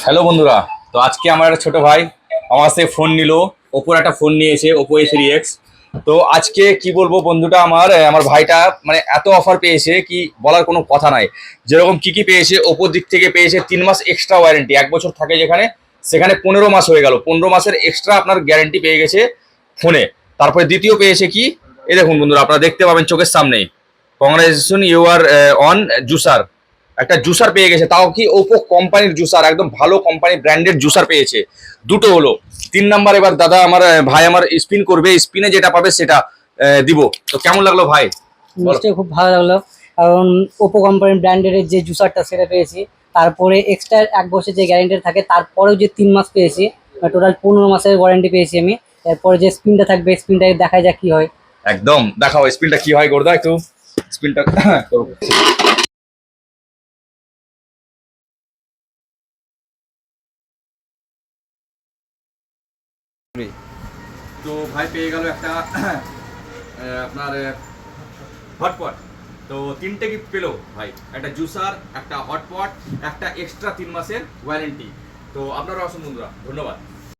Hello বন্ধুরা। তো আজকে আমার একটা ছোট ভাই আমার কাছ থেকে ফোন নিল। ওপোর একটা ফোন নিয়েছে, ওপো A3X। তো আজকে কি বলবো বন্ধুটা আমার ভাইটা মানে এত অফার পেয়েছে কি বলার কোনো কথা নাই। যেরকম কি কি পেয়েছে, ওপোর দিক থেকে পেয়েছে 3 মাস এক্সট্রা ওয়ারেন্টি, 1 বছর থাকে যেখানে সেখানে 15 মাস হয়ে গেল, 15 মাসের এক্সট্রা আপনার গ্যারেন্টি পেয়ে গেছে ফোনে। তারপরে দ্বিতীয় পেয়েছে কি, এই দেখুন বন্ধুরা, আপনারা দেখতে পাবেন চোখের সামনেই, congratulation you are on juicer, একটা জুসার পেয়ে গেছে, তাও কি ওপো কোম্পানির জুসার, একদম ভালো কোম্পানি ব্র্যান্ডেড জুসার পেয়েছে। দুটো হলো। 3 নাম্বার, এবার দাদা ভাই আমার স্পিন করবে, স্পিনে যেটা পাবে সেটা দিব। তো কেমন লাগলো ভাই, বলো। নিশ্চয়ই খুব ভালো লাগলো। কারণ ওপো কোম্পানির ব্র্যান্ডের যে জুসারটা সেটা পেয়েছি, তারপরে এক্সট্রা 1 বছর যে গ্যারেন্টি থাকে, তারপরেও যে 3 মাস পেয়েছি, টোটাল 15 মাসের ওয়ারেন্টি পেয়েছি আমি। এরপরে যে স্ক্রিনটা থাকবে, স্ক্রিনটা দেখা যাক কি হয়। একদম দেখাও স্পিনটা কি হয়, গোর্দা একটু স্পিনটা করো। তো ভাই পেয়ে গেল একটা আপনার হটপট। তো তিনটে গিফট পেলো ভাই, একটা জুসার, একটা হটপট, একটা এক্সট্রা 3 মাসের ওয়ারেন্টি। তো আপনারা আসুন বন্ধুরা, ধন্যবাদ।